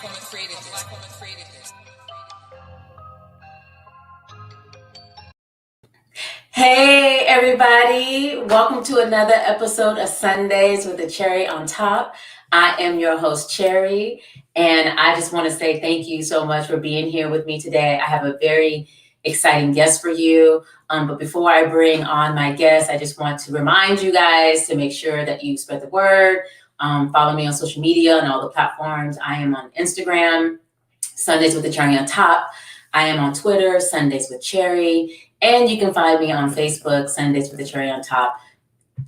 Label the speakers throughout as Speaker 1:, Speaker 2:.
Speaker 1: woman created this. Black woman created this. Hey everybody, welcome to another episode of Sundays with a Cherry on Top. I am your host, Cherry, and I just want to say thank you so much for being here with me today. I have a very exciting guest for you, but before I bring on my guest, I just want to remind you guys to make sure that you spread the word. Follow me on social media and all the platforms. I am on Instagram, Sundays with the Cherry on Top. I am on Twitter, Sundays with Cherry. And you can find me on Facebook, Sundays with the Cherry on Top,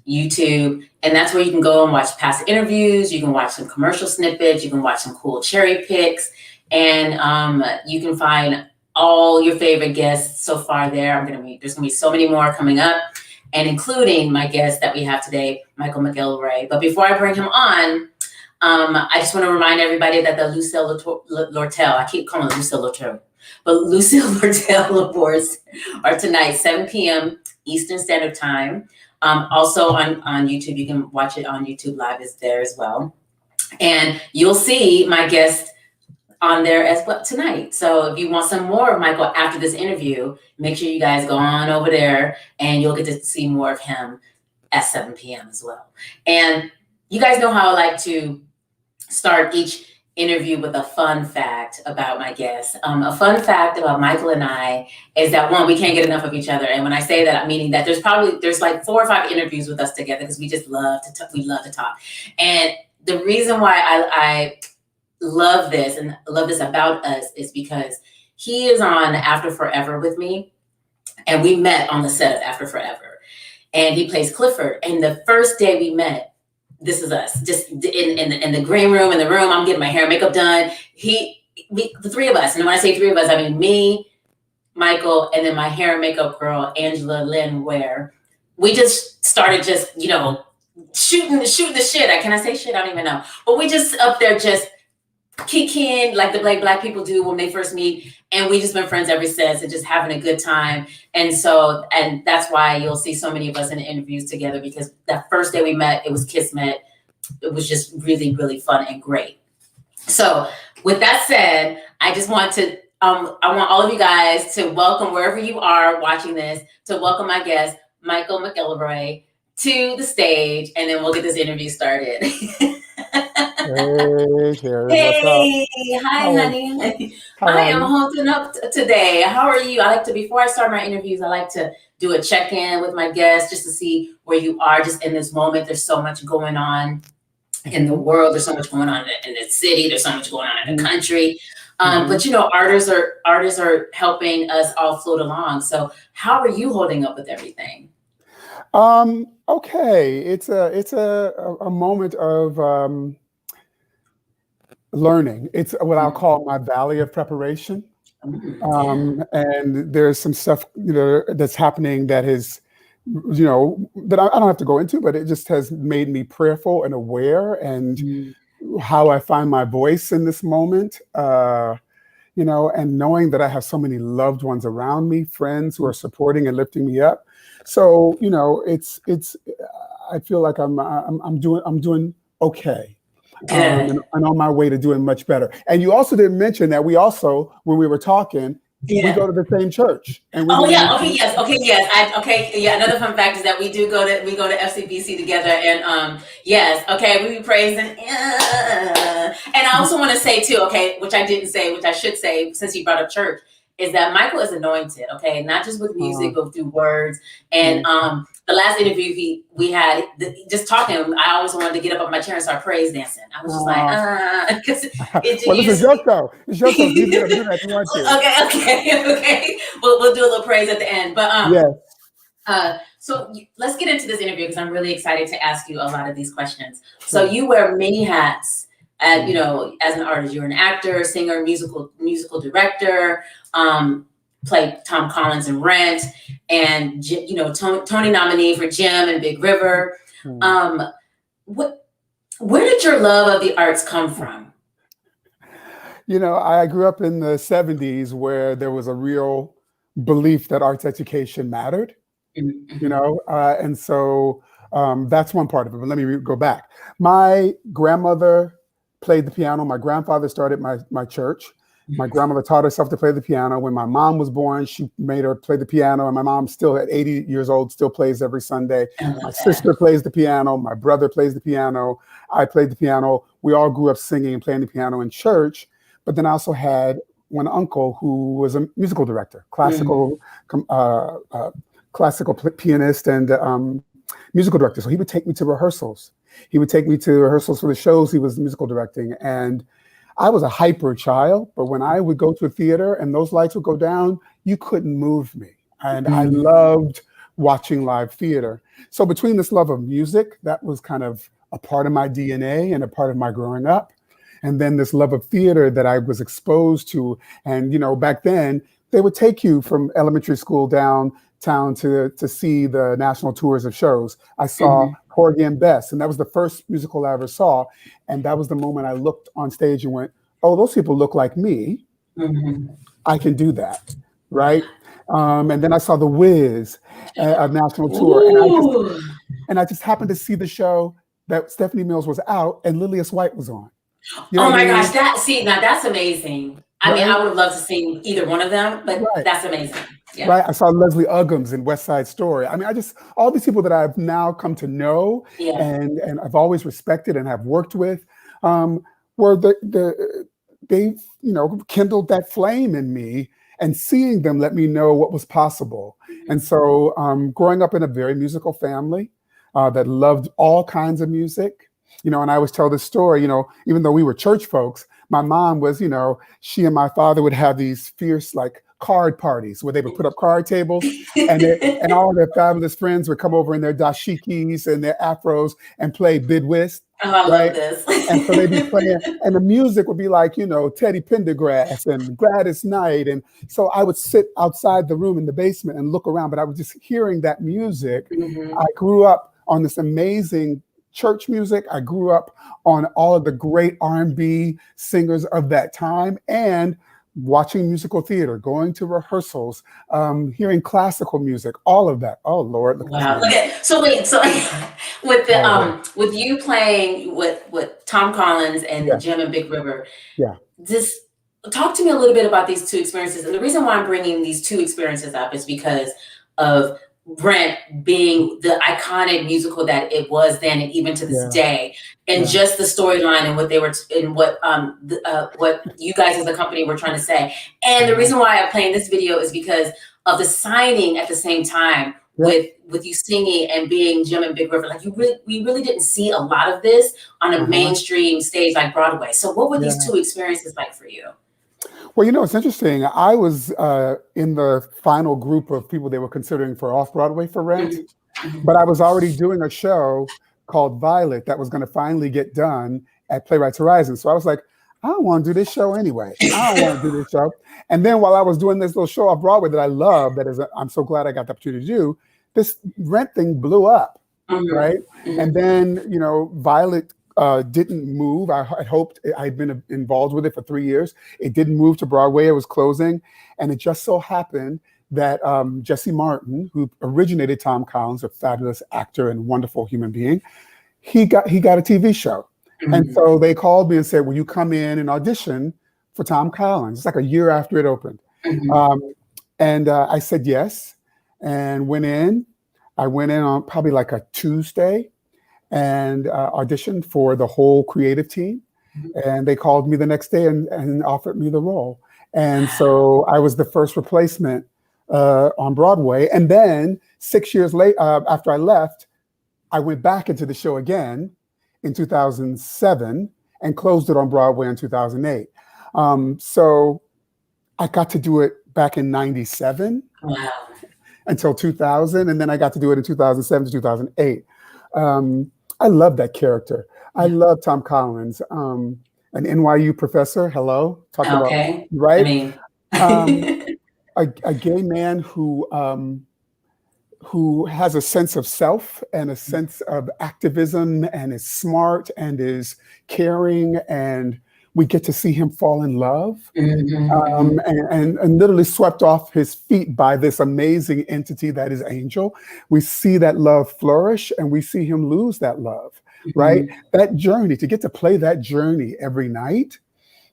Speaker 1: YouTube. And that's where you can go and watch past interviews. You can watch some commercial snippets. You can watch some cool cherry picks. And you can find all your favorite guests so far there. There's gonna be so many more coming up, and including my guest that we have today, Michael McElroy. But before I bring him on, I just want to remind everybody that the Lucille Lortel, I keep calling it Lucille Lortel, but Lucille Lortel Awards are tonight, 7 p.m. Eastern Standard Time. Also on YouTube, you can watch it on YouTube Live, is there as well. And you'll see my guest on there as well tonight. So if you want some more of Michael after this interview, make sure you guys go on over there and you'll get to see more of him at 7 p.m. as well. And you guys know how I like to start each interview with a fun fact about my guest. A fun fact about Michael and I is that, one, we can't get enough of each other. And when I say that, I'm meaning that there's like 4 or 5 interviews with us together because we just love to talk. We love to talk. And the reason why I love this and love this about us is because he is on After Forever with me, and we met on the set of After Forever, and he plays Clifford. And the first day we met, this is us, just in the green room, in the room. I'm getting my hair and makeup done. The 3 of us, and when I say 3 of us, I mean me, Michael, and then my hair and makeup girl, Angela Lynn Ware. We just started shooting the shit. Can I say shit? I don't even know. But we just up there just kicking like the black people do when they first meet. And we just been friends ever since and just having a good time. And that's why you'll see so many of us in the interviews together, because that first day we met, it was Kismet. It was just really, really fun and great. So with that said, I just want to, I want all of you guys to welcome, wherever you are watching this, to welcome my guest, Michael McElroy, to the stage, and then we'll get this interview started.
Speaker 2: Hey, Cherry,
Speaker 1: hey, hi, honey. I am holding up today. How are you? Before I start my interviews, I like to do a check-in with my guests just to see where you are just in this moment. There's so much going on in the world. There's so much going on in the city. There's so much going on in the country. But artists are helping us all float along. So how are you holding up with everything?
Speaker 2: Okay. It's a moment of learning. It's what I'll call my valley of preparation. And there's some stuff, that's happening that is, that I don't have to go into, but it just has made me prayerful and aware, and how I find my voice in this moment, and knowing that I have so many loved ones around me, friends who are supporting and lifting me up. So, I feel like I'm doing okay. And on my way to doing much better. And you also didn't mention that we also, when we were talking, we go to the same church. And
Speaker 1: yes. Another fun fact is that we go to FCBC together, and we be praising. And I also want to say too, which I didn't say, which I should say since you brought up church, is that Michael is anointed, not just with music, but through words. And the last interview we had, just talking, I always wanted to get up on my chair and start praise dancing. I was just like, because
Speaker 2: it's your show. It's your show. You can do that if you want to.
Speaker 1: Okay. We'll do a little praise at the end. But so let's get into this interview, because I'm really excited to ask you a lot of these questions. So you wear many hats. As an artist, you're an actor, singer, musical director, played Tom Collins in Rent, and Tony nominee for Jim and Big River. Where did your love of the arts come from?
Speaker 2: I grew up in the 70s where there was a real belief that arts education mattered. And so that's one part of it. But let me go back. My grandmother played the piano. My grandfather started my church. My grandmother taught herself to play the piano. When my mom was born, she made her play the piano. And my mom still at 80 years old, still plays every Sunday.
Speaker 1: I love
Speaker 2: My
Speaker 1: that.
Speaker 2: sister plays the piano. My brother plays the piano. I played the piano. We all grew up singing and playing the piano in church. But then I also had one uncle who was a musical director, classical pianist and musical director. So he would take me to rehearsals. He would take me to rehearsals for the shows he was musical directing. And I was a hyper child, but when I would go to a theater and those lights would go down, you couldn't move me. And I loved watching live theater. So between this love of music, that was kind of a part of my DNA and a part of my growing up. And then this love of theater that I was exposed to. And, you know, back then they would take you from elementary school downtown to see the national tours of shows. I saw Porgy and Bess, and that was the first musical I ever saw. And that was the moment I looked on stage and went, oh, those people look like me. I can do that, right? And then I saw The Wiz, a national tour. And I just happened to see the show that Stephanie Mills was out and Lilias White was on. You know
Speaker 1: Oh my
Speaker 2: what I mean?
Speaker 1: gosh, now that's amazing. I mean, I would have loved to see either one of them, but that's amazing. Yeah.
Speaker 2: Right. I saw Leslie Uggams in West Side Story. I mean, all these people that I've now come to know and I've always respected and have worked with, were they, you know, kindled that flame in me, and seeing them let me know what was possible. And so growing up in a very musical family that loved all kinds of music, you know, and I always tell this story, you know, even though we were church folks, my mom was, you know, she and my father would have these fierce, like, card parties where they would put up card tables and all their fabulous friends would come over in their dashikis and their afros and play bid whist.
Speaker 1: Oh, I love this.
Speaker 2: And so they'd be playing, and the music would be like, you know, Teddy Pendergrass and Gladys Knight. And so I would sit outside the room in the basement and look around, but I was just hearing that music. I grew up on this amazing church music. I grew up on all of the great R&B singers of that time, and watching musical theater, going to rehearsals, hearing classical music, all of that. Oh Lord!
Speaker 1: Wow. Okay. So wait. So with the with you playing with Tom Collins and Jim and Big River, just talk to me a little bit about these two experiences. And the reason why I'm bringing these two experiences up is because of Rent being the iconic musical that it was then, and even to this day, and just the storyline and what they were and what you guys as a company were trying to say. And the reason why I'm playing this video is because of the signing at the same time with you singing and being Jim and Big River. Like we really didn't see a lot of this on a mainstream stage like Broadway. So what were these two experiences like for you?
Speaker 2: Well, you know, it's interesting. I was in the final group of people they were considering for off-Broadway for Rent, but I was already doing a show called Violet that was going to finally get done at Playwrights Horizon. So I was like, I don't want to do this show anyway. I don't want to do this show. And then while I was doing this little show off Broadway that I love, I'm so glad I got the opportunity to do, this Rent thing blew up, right? And then, you know, Violet didn't move. I hoped. I'd been involved with it for 3 years. It didn't move to Broadway. It was closing. And it just so happened that Jesse Martin, who originated Tom Collins, a fabulous actor and wonderful human being, he got a TV show. And so they called me and said, will you come in and audition for Tom Collins? It's like a year after it opened. And I said yes, and went in. I went in on probably like a Tuesday and auditioned for the whole creative team. And they called me the next day and offered me the role. And so I was the first replacement on Broadway. And then 6 years later, after I left, I went back into the show again in 2007 and closed it on Broadway in 2008. So I got to do it back in 97 until 2000. And then I got to do it in 2007 to 2008. I love that character. I love Tom Collins, an NYU professor. Hello, talk about right. I mean, a gay man who has a sense of self and a sense of activism and is smart and is caring, and we get to see him fall in love and literally swept off his feet by this amazing entity that is Angel. We see that love flourish and we see him lose that love. right? That journey, to get to play that journey every night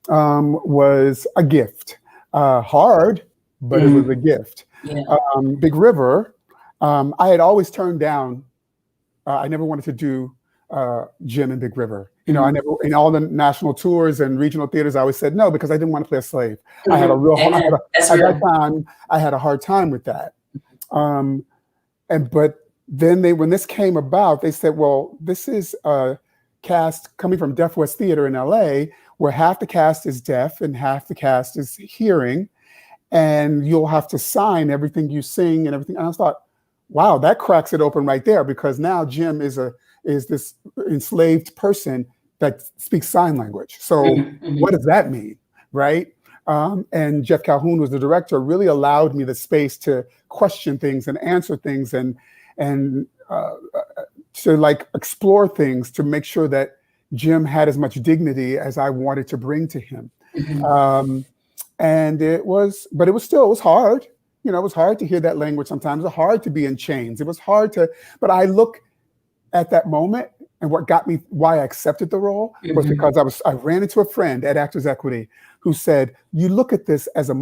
Speaker 2: was a gift. Hard, but it was a gift.
Speaker 1: Yeah.
Speaker 2: Big River, I had always turned down. I never wanted to do Jim and Big River. I never, in all the national tours and regional theaters, I always said no because I didn't want to play a slave. I had a real hard, at that time, I had a hard time with that. But then when this came about, they said, well, this is a cast coming from Deaf West Theater in LA, where half the cast is deaf and half the cast is hearing, and you'll have to sign everything you sing and everything. And I thought, wow, that cracks it open right there, because now Jim is this enslaved person that speaks sign language. So what does that mean, right? And Jeff Calhoun, was the director, really allowed me the space to question things and answer things and to like explore things to make sure that Jim had as much dignity as I wanted to bring to him. And it was hard. It was hard to hear that language sometimes. It was hard to be in chains. It was hard but I look at that moment, and what got me, why I accepted the role, was because I ran into a friend at Actors Equity who said, you look at this as a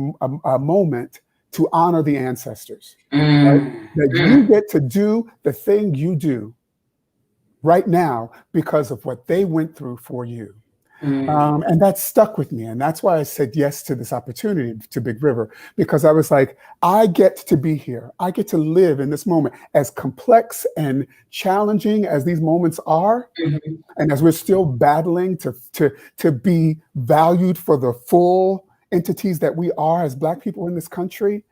Speaker 2: moment to honor the ancestors. Right? That you get to do the thing you do right now because of what they went through for you. And that stuck with me. And that's why I said yes to this opportunity to Big River, because I was like, I get to be here. I get to live in this moment, as complex and challenging as these moments are. And as we're still battling to be valued for the full entities that we are as Black people in this country,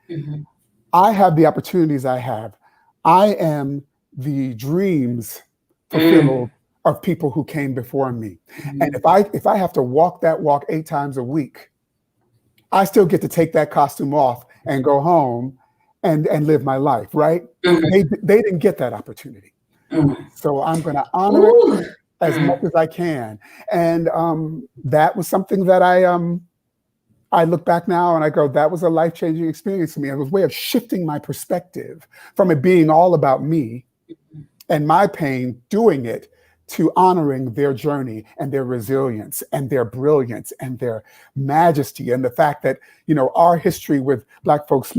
Speaker 2: I have the opportunities I have. I am the dreams fulfilled of people who came before me. And if I have to walk that walk 8 times a week, I still get to take that costume off and go home and live my life, right? They didn't get that opportunity. So I'm going to honor it as much as I can. And that was something that I look back now and I go, that was a life-changing experience for me. It was a way of shifting my perspective from it being all about me and my pain, doing it, to honoring their journey and their resilience and their brilliance and their majesty, and the fact that, our history with Black folks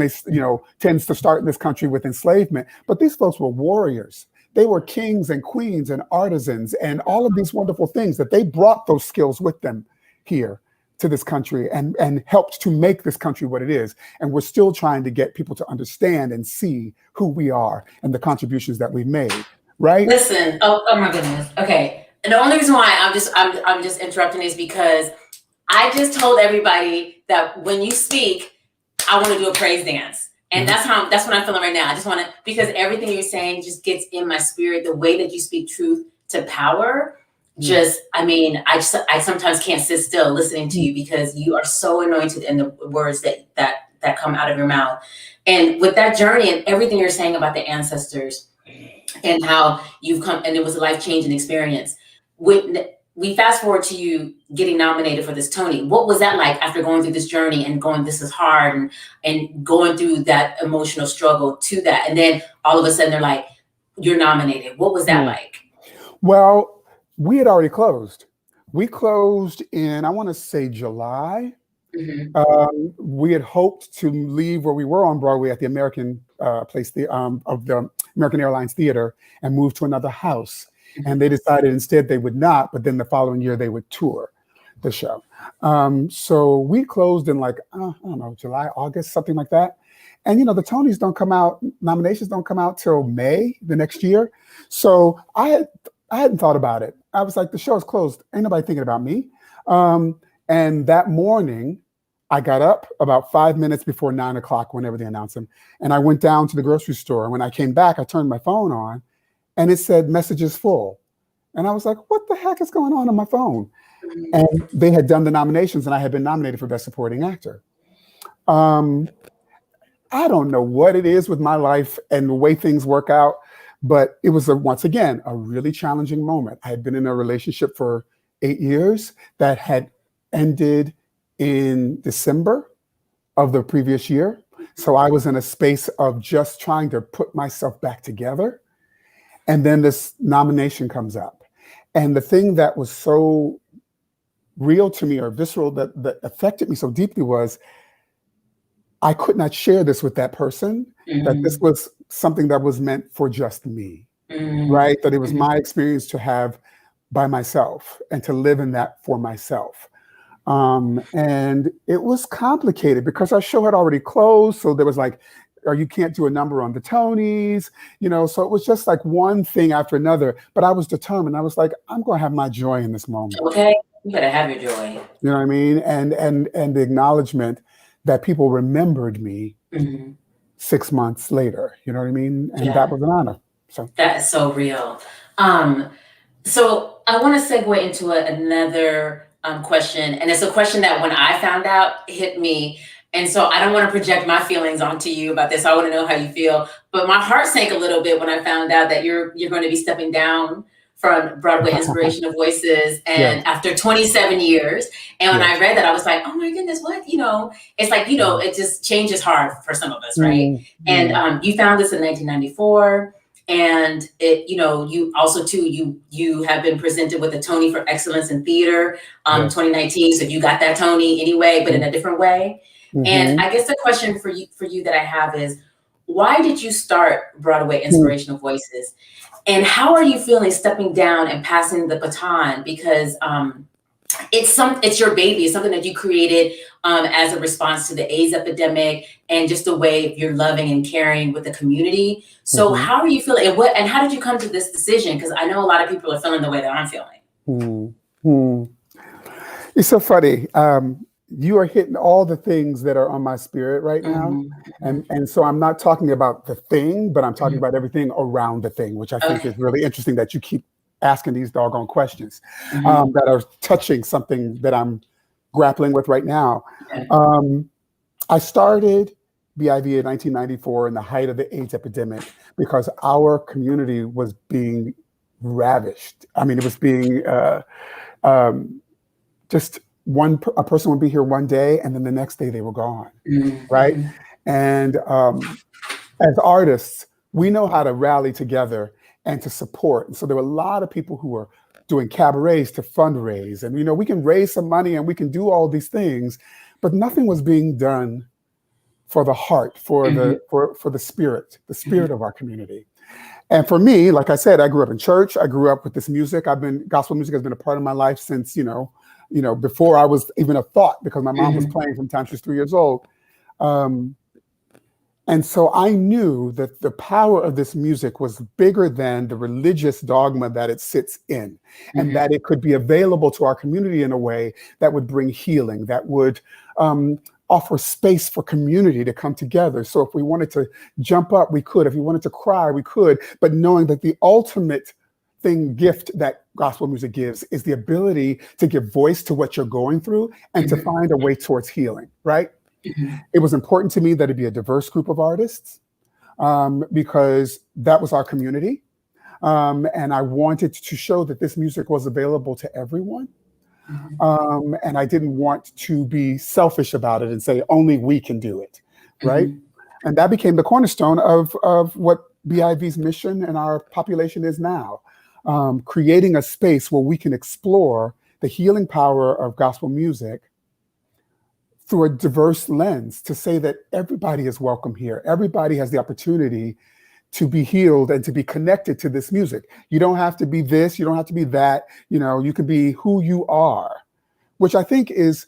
Speaker 2: tends to start in this country with enslavement, but these folks were warriors. They were kings and queens and artisans and all of these wonderful things, that they brought those skills with them here to this country and helped to make this country what it is. And we're still trying to get people to understand and see who we are and the contributions that we made. Right?
Speaker 1: Listen, oh my goodness. Okay. And the only reason why I'm just interrupting is because I just told everybody that when you speak, I want to do a praise dance. And that's what I'm feeling right now. I just want to, because everything you're saying just gets in my spirit, the way that you speak truth to power. I sometimes can't sit still listening to you, because you are so anointed in the words that come out of your mouth. And with that journey and everything you're saying about the ancestors, and how you've come, and it was a life-changing experience. We fast forward to you getting nominated for this Tony. What was that like after going through this journey and going, this is hard, and going through that emotional struggle to that? And then all of a sudden they're like, you're nominated. What was that like?
Speaker 2: Well, we had already closed. We closed in, I want to say, July. We had hoped to leave where we were on Broadway at the American place of the American Airlines Theater and move to another house. And they decided instead they would not, but then the following year they would tour the show. So we closed in I don't know, July, August, something like that. And the Tonys don't come out, nominations don't come out till May the next year. So I hadn't thought about it. I was like, the show is closed. Ain't nobody thinking about me. And that morning, I got up about 5 minutes before 9 o'clock, whenever they announced them, and I went down to the grocery store. And when I came back, I turned my phone on, and it said messages full. And I was like, what the heck is going on my phone? And they had done the nominations, and I had been nominated for Best Supporting Actor. I don't know what it is with my life and the way things work out, but it was, once again, a really challenging moment. I had been in a relationship for 8 years that had ended in December of the previous year. So I was in a space of just trying to put myself back together. And then this nomination comes up. And the thing that was so real to me or visceral that affected me so deeply was I could not share this with that person, that this was something that was meant for just me, right? That it was my experience to have by myself and to live in that for myself. And it was complicated because our show had already closed. So there was like, or you can't do a number on the Tonys, so it was just like one thing after another. But I was determined. I was like, I'm going to have my joy in this moment.
Speaker 1: Okay, you better have your joy.
Speaker 2: You know what I mean? And the acknowledgement that people remembered me 6 months later. You know what I mean? And that was an honor. So
Speaker 1: that is so real. So I want to segue into another question, and it's a question that when I found out hit me. And so I don't want to project my feelings onto you about this. I want to know how you feel. But my heart sank a little bit when I found out that you're going to be stepping down from Broadway Inspirational Voices, and after 27 years. And when I read that, I was like, oh my goodness, what? It's like, it just changes hard for some of us, right? And you found this in 1994. And it, you also too, you have been presented with a Tony for Excellence in Theater, 2019. So you got that Tony anyway, but in a different way. And I guess the question for you that I have is, why did you start Broadway Inspirational Voices? And how are you feeling stepping down and passing the baton? Because it's your baby. It's something that you created as a response to the AIDS epidemic and just the way you're loving and caring with the community. So how are you feeling? And how did you come to this decision? Because I know a lot of people are feeling the way that I'm feeling.
Speaker 2: It's so funny. You are hitting all the things that are on my spirit right now. And so I'm not talking about the thing, but I'm talking about everything around the thing, which I think is really interesting that you keep asking these doggone questions that are touching something that I'm grappling with right now. I started BIV in 1994 in the height of the AIDS epidemic because our community was being ravished. I mean, it was being just a person would be here one day and then the next day they were gone, right? And as artists, we know how to rally together and to support. And so there were a lot of people who were doing cabarets to fundraise. And, we can raise some money and we can do all these things, but nothing was being done for the heart, for the spirit of our community. And for me, like I said, I grew up in church. I grew up with this music. Gospel music has been a part of my life since, before I was even a thought, because my mom was playing from the time she was 3 years old. And so I knew that the power of this music was bigger than the religious dogma that it sits in, and that it could be available to our community in a way that would bring healing, that would offer space for community to come together. So if we wanted to jump up, we could. If we wanted to cry, we could. But knowing that the ultimate gift that gospel music gives is the ability to give voice to what you're going through and to find a way towards healing, right? It was important to me that it be a diverse group of artists because that was our community. And I wanted to show that this music was available to everyone. And I didn't want to be selfish about it and say, only we can do it, right? And that became the cornerstone of what BIV's mission and our population is now, creating a space where we can explore the healing power of gospel music through a diverse lens, to say that everybody is welcome here. Everybody has the opportunity to be healed and to be connected to this music. You don't have to be this, you don't have to be that, you can be who you are, which I think is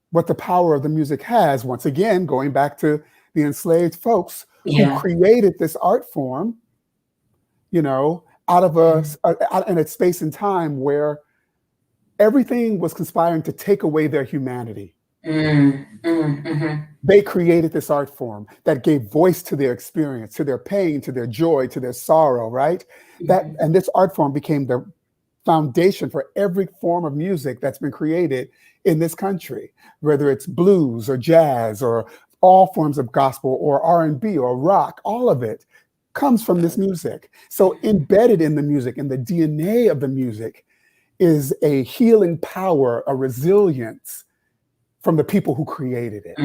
Speaker 2: what the power of the music has. Once again, going back to the enslaved folks who created this art form, out of in a space and time where everything was conspiring to take away their humanity. They created this art form that gave voice to their experience, to their pain, to their joy, to their sorrow, right? And this art form became the foundation for every form of music that's been created in this country, whether it's blues or jazz or all forms of gospel or R&B or rock. All of it comes from this music. So embedded in the music, in the DNA of the music, is a healing power, a resilience from the people who created it,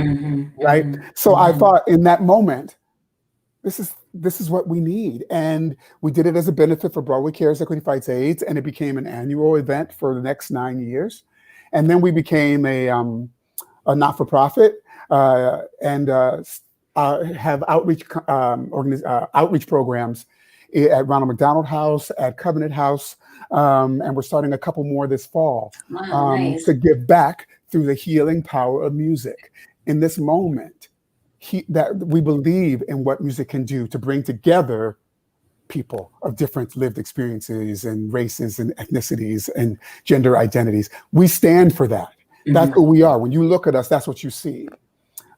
Speaker 2: right? So I thought in that moment, this is what we need. And we did it as a benefit for Broadway Cares Equity Fights AIDS, and it became an annual event for the next 9 years. And then we became a not-for-profit and have outreach programs at Ronald McDonald House, at Covenant House, and we're starting a couple more this fall.
Speaker 1: Wow, nice.
Speaker 2: To give back through the healing power of music. In this moment, that we believe in what music can do to bring together people of different lived experiences and races and ethnicities and gender identities. We stand for that. That's who we are. When you look at us, that's what you see.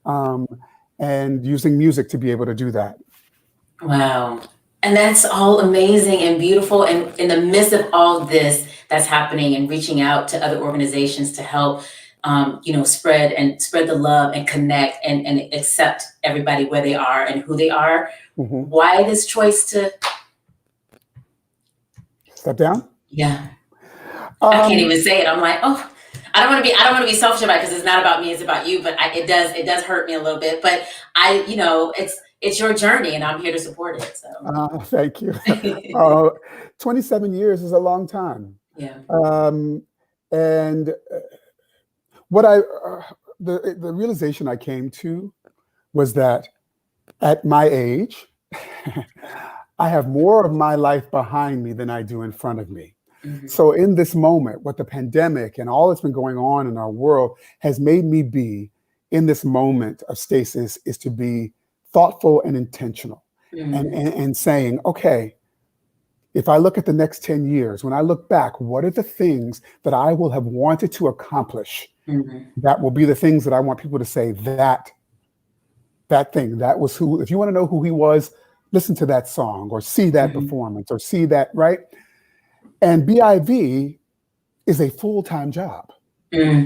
Speaker 2: And using music to be able to do that.
Speaker 1: Wow. And that's all amazing and beautiful. And in the midst of all this that's happening and reaching out to other organizations to help, spread the love and connect and accept everybody where they are and who they are. Why this choice to
Speaker 2: step down?
Speaker 1: Yeah. I can't even say it. I'm like, oh, I don't want to be selfish about it because it's not about me, it's about you. But it does hurt me a little bit. But it's your journey, and I'm here to support it. So
Speaker 2: thank you. 27 years is a long time.
Speaker 1: Yeah.
Speaker 2: And what the realization I came to was that at my age, I have more of my life behind me than I do in front of me. So in this moment, what the pandemic and all that's been going on in our world has made me be in this moment of stasis is to be thoughtful and intentional and saying, okay, if I look at the next 10 years, when I look back, what are the things that I will have wanted to accomplish? That will be the things that I want people to say, that thing, that was who, if you want to know who he was, listen to that song or see that performance or see that, right? And BIV is a full-time job,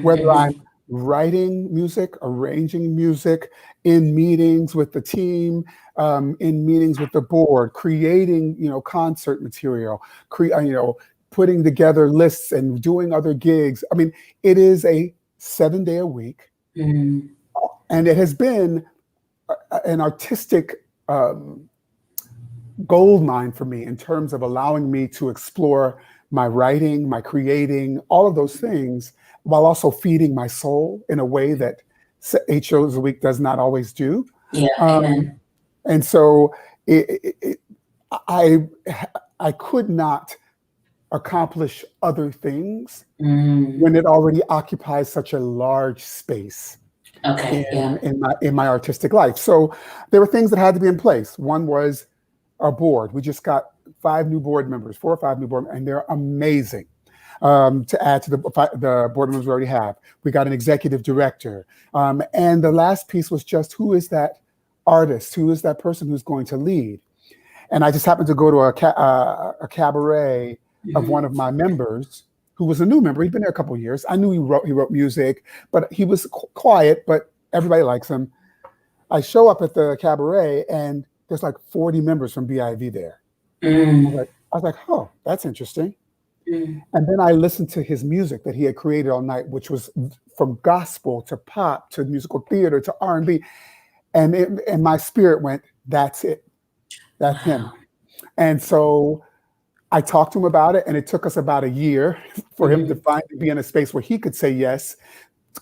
Speaker 2: whether I'm writing music, arranging music, in meetings with the team, in meetings with the board, creating, concert material, putting together lists and doing other gigs. I mean, it is a 7-day a week, and it has been an artistic gold mine for me in terms of allowing me to explore my writing, my creating, all of those things, while also feeding my soul in a way that 8 shows a week does not always do.
Speaker 1: Yeah, amen.
Speaker 2: And so I could not accomplish other things when it already occupies such a large space in my artistic life. So there were things that had to be in place. One was our board. We just got 4 or 5 new board members, and they're amazing. To add to the board members we already have. We got an executive director. And the last piece was just, who is that artist? Who is that person who's going to lead? And I just happened to go to a cabaret of one of my members who was a new member. He'd been there a couple of years. I knew he wrote music, but he was quiet, but everybody likes him. I show up at the cabaret and there's like 40 members from BIV there. I was like, oh, that's interesting. And then I listened to his music that he had created all night, which was from gospel to pop to musical theater to R&B. And my spirit went, that's it. That's him. And so I talked to him about it, and it took us about a year for him to finally be in a space where he could say yes,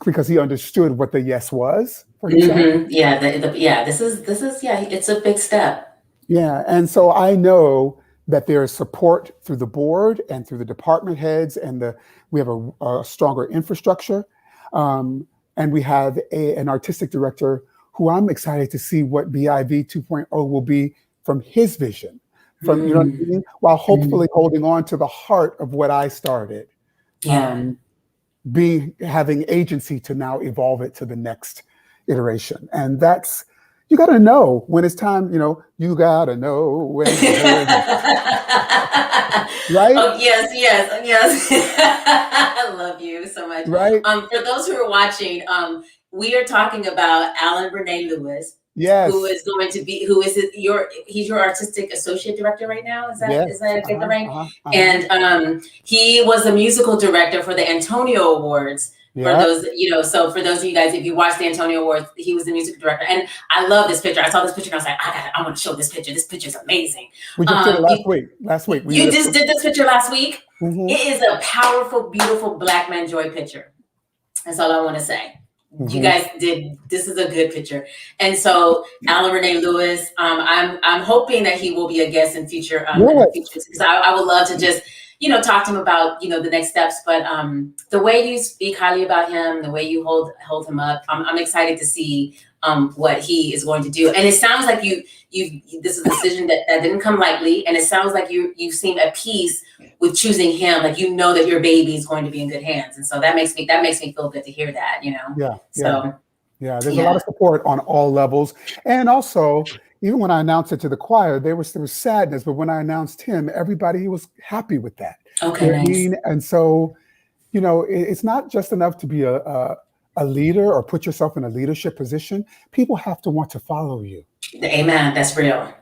Speaker 2: because he understood what the yes was for himself.
Speaker 1: Yeah, this is it's a big step.
Speaker 2: Yeah, and so I know that there is support through the board and through the department heads, and we have a stronger infrastructure, and we have an artistic director who I'm excited to see what BIV 2.0 will be from his vision, from you know what I mean? While hopefully holding on to the heart of what I started, having agency to now evolve it to the next iteration, and that's. You got to know when it's time, you got to know when. Right?
Speaker 1: Oh, yes. I love you so much.
Speaker 2: Right?
Speaker 1: For those who are watching, we are talking about Alan Renee Lewis.
Speaker 2: Yes.
Speaker 1: He's your artistic associate director right now? Is that right? And he was a musical director for the Antonio Awards For
Speaker 2: Yeah.
Speaker 1: those, so for those of you guys, if you watch the Antonio Awards, he was the music director. And I love this picture. I saw this picture and I was like, I want to show this picture. This picture is amazing.
Speaker 2: We just did it last week.
Speaker 1: You just did this picture last week?
Speaker 2: Mm-hmm.
Speaker 1: It is a powerful, beautiful Black man joy picture. That's all I want to say. Mm-hmm. You guys this is a good picture. And so Alan Renee Lewis, I'm hoping that he will be a guest in future, because I would love to just, talk to him about, the next steps. But the way you speak highly about him, the way you hold him up, I'm excited to see what he is going to do. And it sounds like you this is a decision that didn't come lightly. And it sounds like you seem at peace with choosing him. Like, that your baby is going to be in good hands. And so that makes me feel good to hear that,
Speaker 2: Yeah.
Speaker 1: So
Speaker 2: there's a lot of support on all levels. And also, even when I announced it to the choir, there was sadness, but when I announced him, everybody was happy with that.
Speaker 1: Okay, nice.
Speaker 2: And so, it's not just enough to be a leader or put yourself in a leadership position. People have to want to follow you.
Speaker 1: Amen. That's real.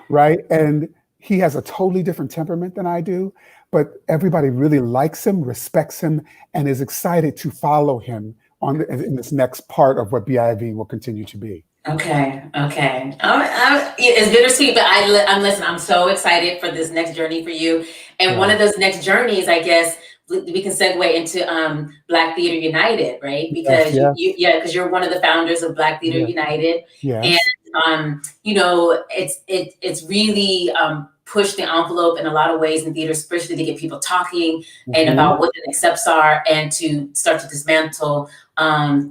Speaker 2: Right. And he has a totally different temperament than I do, but everybody really likes him, respects him, and is excited to follow him in this next part of what BIV will continue to be.
Speaker 1: Okay. It's bittersweet, but I'm so excited for this next journey for you. And one of those next journeys, I guess, we can segue into BlackTheatre United, right? Because because you're one of the founders of BlackTheatre United.
Speaker 2: Yes.
Speaker 1: And it's really pushed the envelope in a lot of ways in theater, especially to get people talking and about what the next steps are, and to start to dismantle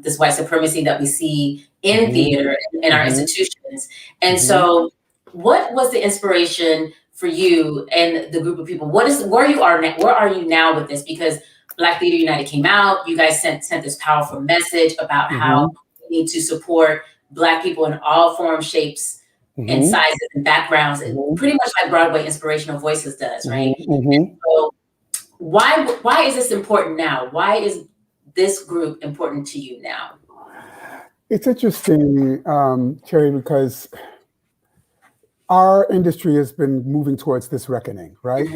Speaker 1: this white supremacy that we see in theater in our institutions. And so what was the inspiration for you and the group of people? Where are you now with this? Because BlackTheatre United came out, you guys sent this powerful message about how we need to support Black people in all forms, shapes, and sizes and backgrounds, and pretty much like Broadway Inspirational Voices does, right? So why is this important now? Why is this group important to you now?
Speaker 2: It's interesting, Cherry, because our industry has been moving towards this reckoning, right?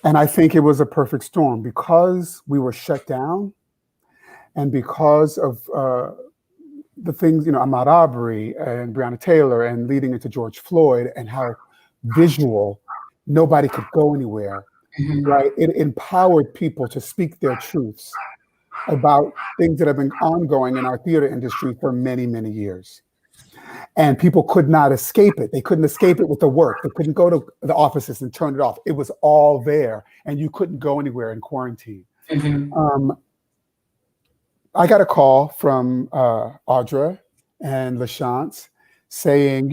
Speaker 2: And I think it was a perfect storm because we were shut down, and because of the things, Ahmaud Arbery and Breonna Taylor, and leading into George Floyd, and how visual, nobody could go anywhere, right? It empowered people to speak their truths about things that have been ongoing in our theater industry for many, many years. And people could not escape it. They couldn't escape it with the work. They couldn't go to the offices and turn it off. It was all there, and you couldn't go anywhere in quarantine. I got a call from Audra and LaChance saying,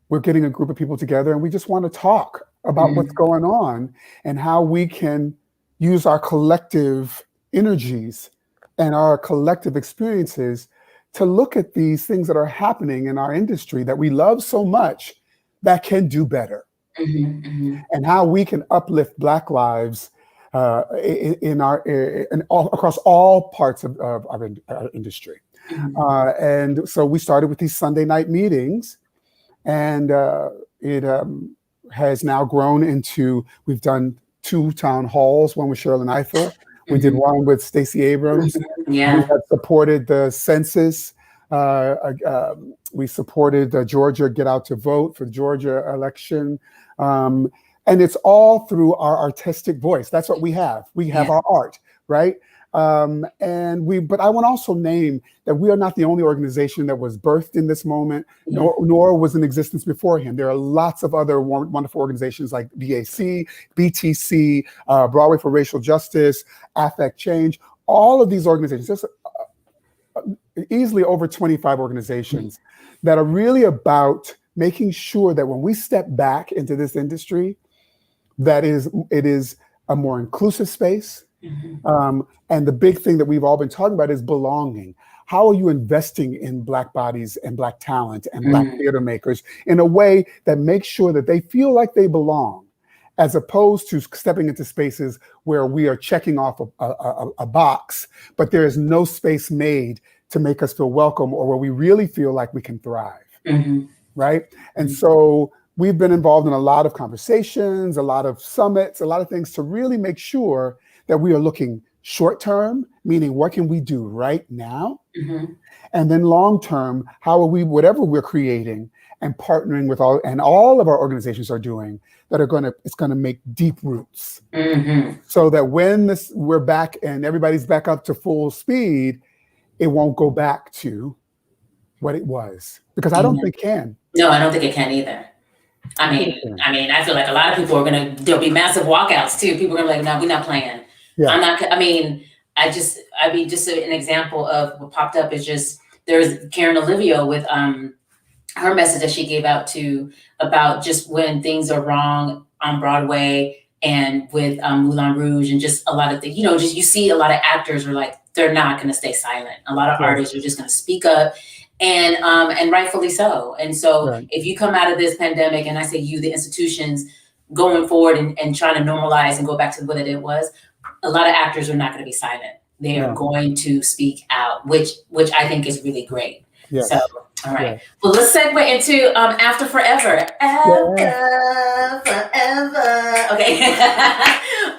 Speaker 2: we're getting a group of people together and we just want to talk about what's going on and how we can use our collective energies and our collective experiences to look at these things that are happening in our industry that we love so much that can do better, and how we can uplift Black lives across all parts of our industry. And so we started with these Sunday night meetings, and it has now grown into, we've done 2 town halls, one with Sherilyn Eiffel. We did one with Stacey Abrams. We have supported the census. We supported Georgia Get Out to Vote for the Georgia election. And it's all through our artistic voice. That's what we have. We have our art, right? But I want to also name that we are not the only organization that was birthed in this moment, nor was in existence beforehand. There are lots of other wonderful organizations like BAC, BTC, Broadway for Racial Justice, Affect Change. All of these organizations, there's easily over 25 organizations that are really about making sure that when we step back into this industry, it is a more inclusive space. And the big thing that we've all been talking about is belonging. How are you investing in Black bodies and Black talent and Black theater makers in a way that makes sure that they feel like they belong, as opposed to stepping into spaces where we are checking off a box, but there is no space made to make us feel welcome or where we really feel like we can thrive, right? And so we've been involved in a lot of conversations, a lot of summits, a lot of things to really make sure that we are looking Short term, meaning what can we do right now?
Speaker 1: Mm-hmm.
Speaker 2: And then long term, how are we, whatever we're creating and partnering with all of our organizations are doing, that it's gonna make deep roots.
Speaker 1: Mm-hmm.
Speaker 2: So that when we're back and everybody's back up to full speed, it won't go back to what it was. Because I don't think it can.
Speaker 1: No, I don't think it can either. I feel like a lot of people there'll be massive walkouts too. People are gonna be like, no, we're not playing. Yeah. Just an example of what popped up is just, there's Karen Olivio with her message that she gave out about just when things are wrong on Broadway and with Moulin Rouge, and just a lot of things, just you see a lot of actors are like, they're not going to stay silent. A lot of artists are just going to speak up, and rightfully so. And so if you come out of this pandemic, and I say you, the institutions going forward and trying to normalize and go back to what it was, a lot of actors are not going to be silent. They are going to speak out, which I think is really great. Yes. So, all right. Yeah. Well, let's segue into After Forever. After Forever. Okay.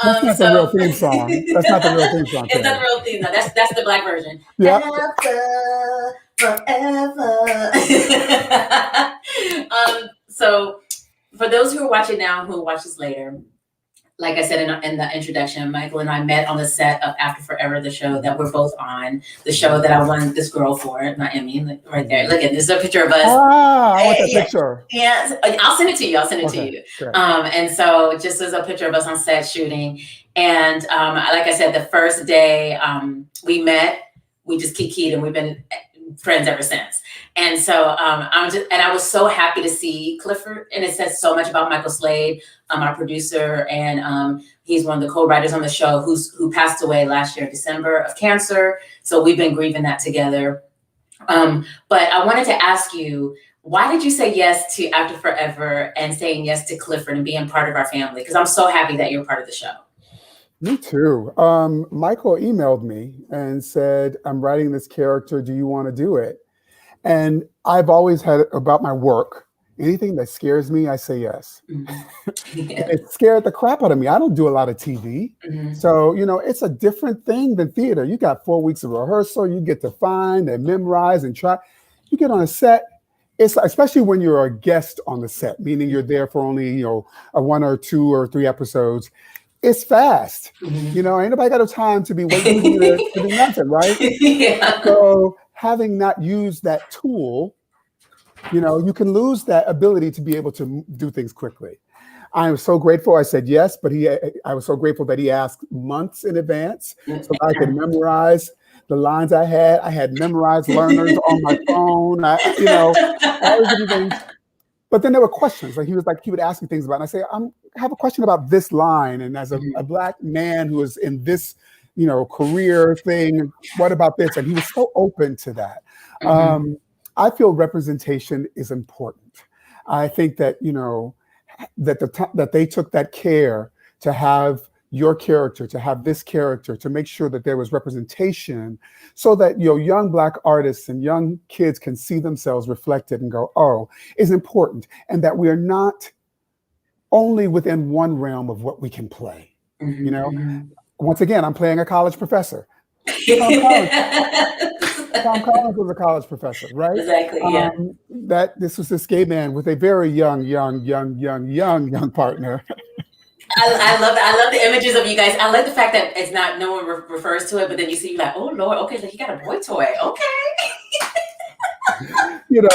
Speaker 2: That's not the real theme song. That's not the real theme song.
Speaker 1: It's not the real theme. No, that's the Black version.
Speaker 2: Yeah.
Speaker 1: After Forever. So, for those who are watching now, who will watch this later, like I said in the introduction, Michael and I met on the set of After Forever, the show that we're both on, the show that I won this girl for, not Emmy, right there. Look at this, is a picture of us.
Speaker 2: I want that picture.
Speaker 1: Yeah, I'll send it to you. To you. Sure. And so just as a picture of us on set shooting. And like I said, the first day we met, we just kikied, and we've been friends ever since. And so I was so happy to see Clifford, and it says so much about Michael Slade, our producer, and he's one of the co-writers on the show who passed away last year in December of cancer. So we've been grieving that together. But I wanted to ask you, why did you say yes to After Forever and saying yes to Clifford and being part of our family? Because I'm so happy that you're part of the show.
Speaker 2: Me too. Michael emailed me and said, I'm writing this character. Do you want to do it? And I've always had about my work, anything that scares me, I say yes. Mm-hmm. Yeah. It scared the crap out of me. I don't do a lot of TV. Mm-hmm. So, it's a different thing than theater. You got 4 weeks of rehearsal. You get to find and memorize and try. You get on a set. It's especially when you're a guest on the set, meaning you're there for only, a 1 or 2 or 3 episodes. It's fast. Mm-hmm. Ain't nobody got the time to be waiting for you to do nothing, right? Yeah. So having not used that tool, you can lose that ability to be able to do things quickly. I am so grateful. I said yes, but I was so grateful that he asked months in advance so I could memorize the lines I had. I had memorized learners on my phone. All these things. But then there were questions. He would ask me things about it. And I say, I have a question about this line. And as a Black man who is in this, career thing, what about this? And he was so open to that. Mm-hmm. I feel representation is important. I think that, that they took that care to have your character, to have this character, to make sure that there was representation so that, young Black artists and young kids can see themselves reflected and go, oh, is important. And that we are not only within one realm of what we can play. Mm-hmm. Once again, I'm playing a college professor. Tom Collins was a college professor, right?
Speaker 1: Exactly, yeah.
Speaker 2: This was this gay man with a very young partner.
Speaker 1: I love the images of you guys. I like the fact that it's not, no one refers to it, but then you see, you're like, oh Lord, okay, so he got a boy toy, okay.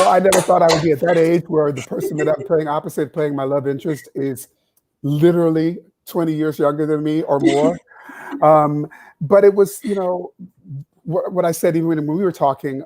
Speaker 2: I never thought I would be at that age where the person that I'm playing my love interest is literally 20 years younger than me or more. But it was, what I said even when we were talking,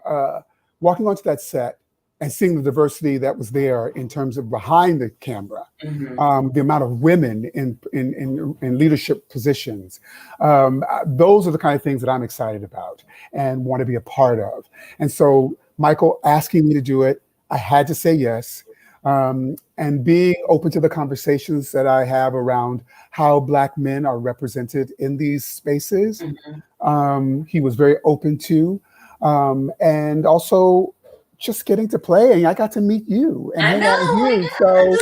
Speaker 2: walking onto that set and seeing the diversity that was there in terms of behind the camera, mm-hmm. The amount of women in leadership positions. Those are the kind of things that I'm excited about and want to be a part of. And so Michael asking me to do it, I had to say yes. And being open to the conversations that I have around how Black men are represented in these spaces. Mm-hmm. He was very open to, and also just getting to play, and I got to meet you and hang out with you. So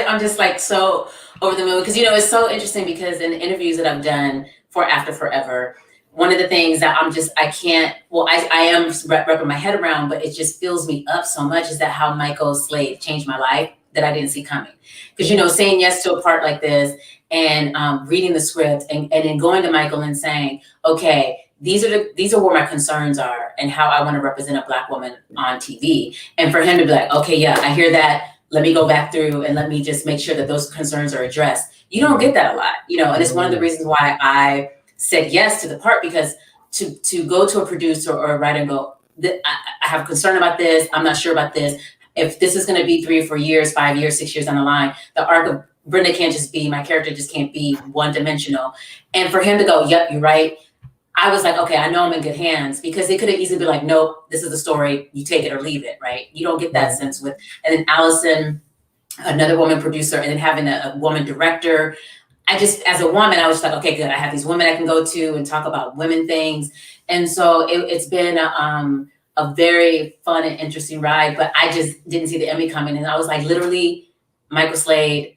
Speaker 2: I'm just like so over the moon because it's so interesting because in the interviews that I've done
Speaker 1: for After Forever. One of the things that I am wrapping my head around, but it just fills me up so much, is that how Michael Slade changed my life that I didn't see coming. Because, saying yes to a part like this and reading the script and then going to Michael and saying, okay, these are where my concerns are and how I want to represent a Black woman on TV. And for him to be like, okay, yeah, I hear that. Let me go back through and let me just make sure that those concerns are addressed. You don't get that a lot, and it's one of the reasons why I said yes to the part, because to go to a producer or a writer and go, I have a concern about this, I'm not sure about this. If this is going to be 3 or 4 years, 5 years, 6 years down the line, the arc of Brenda can't just be, my character just can't be one dimensional. And for him to go, yep, you're right. I was like, okay, I know I'm in good hands, because they could have easily been like, nope, this is the story, you take it or leave it, right? You don't get that sense with, and then Allison, another woman producer, and then having a woman director. As a woman, I was just like, okay, good. I have these women I can go to and talk about women things. And so it's been a very fun and interesting ride, but I just didn't see the Emmy coming. And I was like, literally, Michael Slade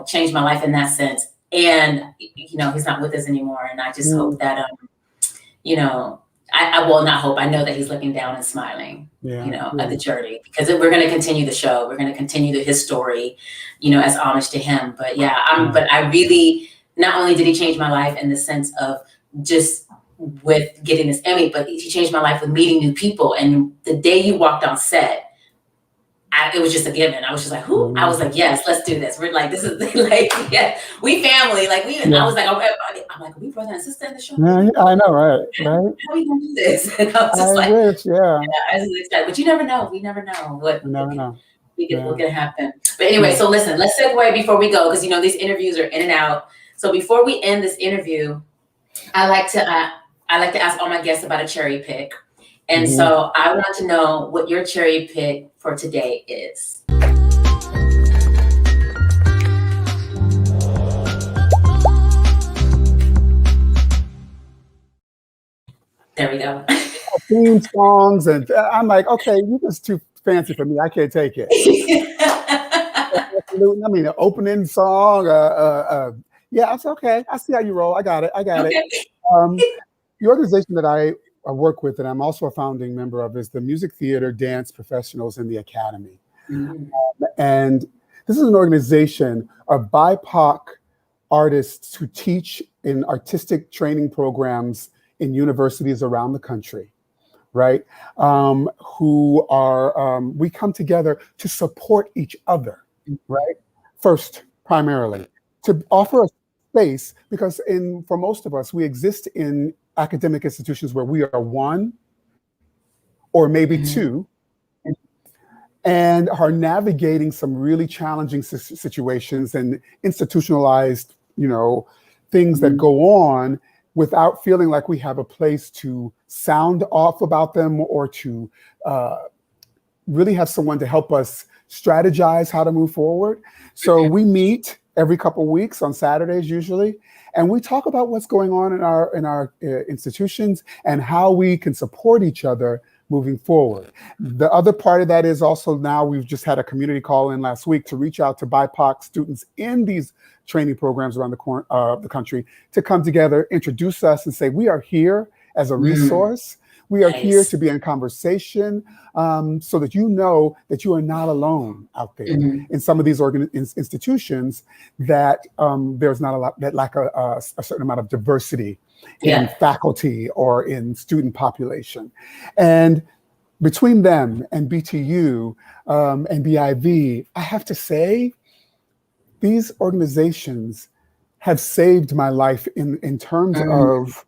Speaker 1: changed my life in that sense. And, he's not with us anymore. And I just hope that, I will not hope. I know that he's looking down and smiling, at the journey, because we're going to continue the show. We're going to continue his story, as homage to him. But but I really, not only did he change my life in the sense of just with getting this Emmy, but he changed my life with meeting new people. And the day you walked on set, it was just a given. I was just like, who? I was like, yes, let's do this. We're like, this is like, yeah, we family. Like I was like, I'm like, are we brother and sister in the show?
Speaker 2: Yeah, I know, right?
Speaker 1: How are we gonna do this? And I was just I was excited. But you never know. We never know what can happen. But anyway, so listen, let's segue before we go, because these interviews are in and out. So before we end this interview, I like to ask all my guests about a cherry pick. And so I want to know what your cherry pick for today is. There we go.
Speaker 2: Theme songs, and I'm like, okay, you're just too fancy for me. I can't take it. I mean, an opening song. Yeah, it's okay. I see how you roll. I got it. The organization that I work with, and I'm also a founding member of, is the Music Theater Dance Professionals in the Academy. And this is an organization of BIPOC artists who teach in artistic training programs in universities around the country, right? Who are, we come together to support each other, right? First, primarily, to offer a space, because for most of us, we exist in academic institutions where we are one or maybe two, and are navigating some really challenging situations and institutionalized, things that go on, without feeling like we have a place to sound off about them, or to really have someone to help us strategize how to move forward. So we meet every couple of weeks on Saturdays usually, and we talk about what's going on in our institutions and how we can support each other moving forward. The other part of that is also, now we've just had a community call in last week to reach out to BIPOC students in these training programs around the country to come together, introduce us, and say, we are here as a resource. We are here to be in conversation, so that you know that you are not alone out there in some of these institutions that there's not a lot, that lack a certain amount of diversity in faculty or in student population. And between them and BTU and BIV, I have to say, these organizations have saved my life in terms of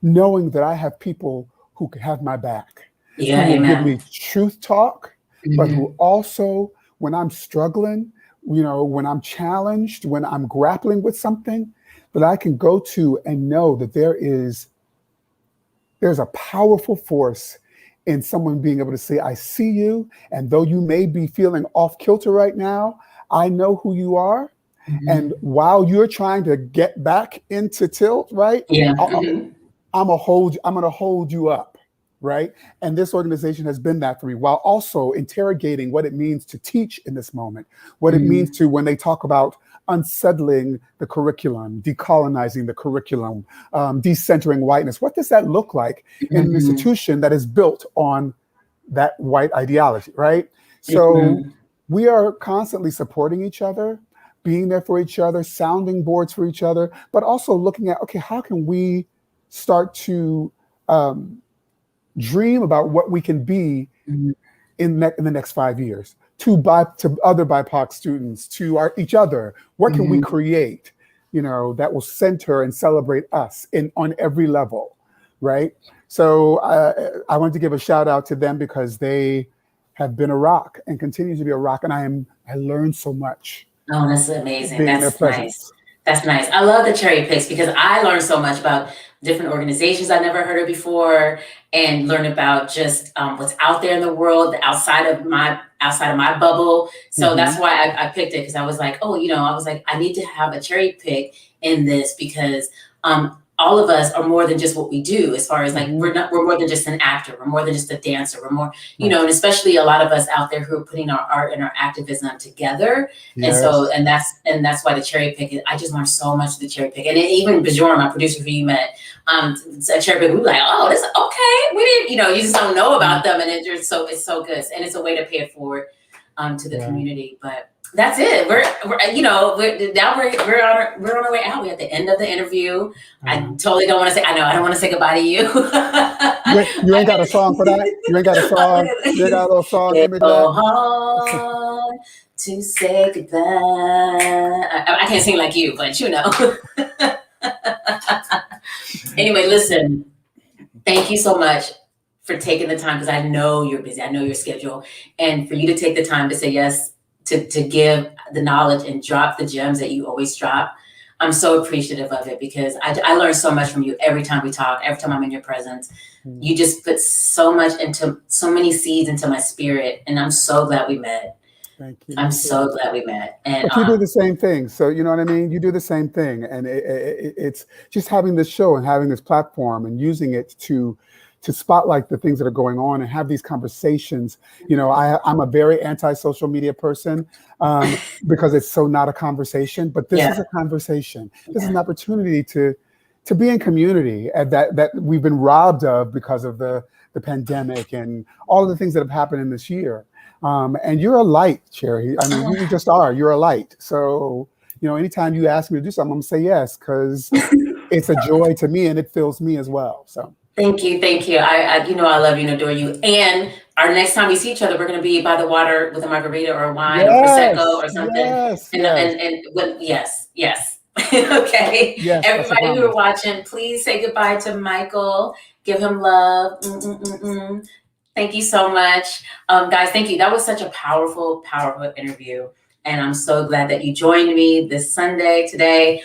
Speaker 2: knowing that I have people who have my back, who will give me truth talk, but who also, when I'm struggling, when I'm challenged, when I'm grappling with something, that I can go to and know that there's a powerful force in someone being able to say, I see you, and though you may be feeling off kilter right now, I know who you are. And while you're trying to get back into tilt, right? I'm gonna hold you up, right? And this organization has been that for me, while also interrogating what it means to teach in this moment, what it means to, when they talk about unsettling the curriculum, decolonizing the curriculum, decentering whiteness. What does that look like in an institution that is built on that white ideology, right? So we are constantly supporting each other, being there for each other, sounding boards for each other, but also looking at, okay, how can we start to dream about what we can be in the next 5 years, to other BIPOC students, to each other. What can we create, that will center and celebrate us on every level, right? So I wanted to give a shout out to them because they have been a rock and continue to be a rock, and I learned so much.
Speaker 1: Oh, that's amazing.
Speaker 2: Being in their
Speaker 1: That's
Speaker 2: presence.
Speaker 1: nice. That's nice. I love the cherry picks because I learned so much about different organizations I never heard of before, and learn about just what's out there in the world outside of my bubble. So that's why I picked it, because I was like, I need to have a cherry pick in this because all of us are more than just what we do, as far as like we're more than just an actor, we're more than just a dancer, we're more, and especially a lot of us out there who are putting our art and our activism together. And that's why the cherry pick, I just learned so much of the cherry pick. And even Bjorn, my producer who you met, a cherry pick, we were like, oh, this okay. We didn't, you just don't know about them, and it's so good, and it's a way to pay it forward to the community. But that's it. We're on our way out. We're at the end of the interview. I totally don't want to say. I don't want to say goodbye to you.
Speaker 2: You ain't got a song for that. You ain't got a song. You ain't got a little song.
Speaker 1: It's so hard to say goodbye. I can't sing like you, but Anyway, listen. Thank you so much for taking the time, because I know you're busy. I know your schedule, and for you to take the time to say yes. To give the knowledge and drop the gems that you always drop. I'm so appreciative of it, because I learn so much from you every time we talk, every time I'm in your presence. You just put so many seeds into my spirit, and I'm so glad we met.
Speaker 2: Thank you.
Speaker 1: I'm so glad we met. And
Speaker 2: but you do the same thing. So you know what I mean? You do the same thing. And it's just having this show and having this platform and using it to spotlight the things that are going on and have these conversations. I'm a very anti-social media person because it's so not a conversation, but this is a conversation. This is an opportunity to be in community that we've been robbed of because of the pandemic and all of the things that have happened in this year. And you're a light, Cherry. I mean, you just are. You're a light. So, anytime you ask me to do something, I'm going to say yes, because it's a joy to me and it fills me as well. So.
Speaker 1: Thank you. I love you and adore you. And our next time we see each other, we're going to be by the water with a margarita or a wine or prosecco or something. Yes. Okay. Yes, everybody who are watching, please say goodbye to Michael. Give him love. Thank you so much, guys. Thank you. That was such a powerful interview, and I'm so glad that you joined me this Sunday today.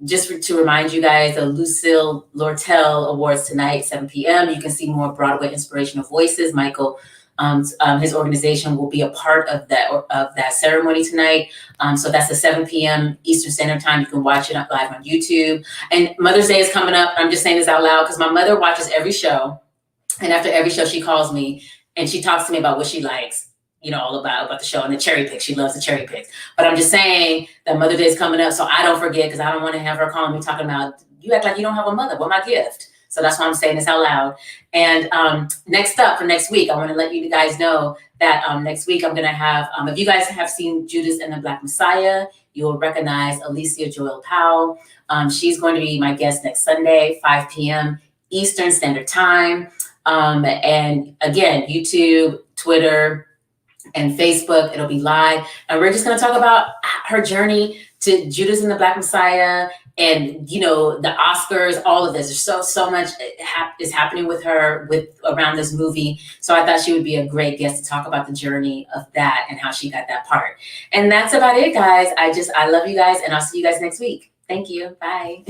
Speaker 1: Just to remind you guys, the Lucille Lortel Awards tonight, 7 p.m. You can see more Broadway Inspirational Voices. Michael, his organization will be a part of that ceremony tonight. So that's at 7 p.m. Eastern Standard Time. You can watch it live on YouTube. And Mother's Day is coming up. I'm just saying this out loud because my mother watches every show. And after every show, she calls me and she talks to me about what she likes. All about the show and the cherry picks. She loves the cherry picks. But I'm just saying that Mother's Day is coming up, so I don't forget, because I don't want to have her calling me talking about, you act like you don't have a mother. What my gift? So that's why I'm saying this out loud. And next up for next week, I want to let you guys know that next week I'm going to have, if you guys have seen Judas and the Black Messiah, you will recognize Alicia Joel Powell. She's going to be my guest next Sunday, 5 p.m. Eastern Standard Time. And again, YouTube, Twitter, and Facebook, it'll be live. And we're just going to talk about her journey to Judas and the Black Messiah and, the Oscars, all of this. There's so much is happening with her around this movie. So I thought she would be a great guest to talk about the journey of that and how she got that part. And that's about it, guys. I love you guys, and I'll see you guys next week. Thank you. Bye.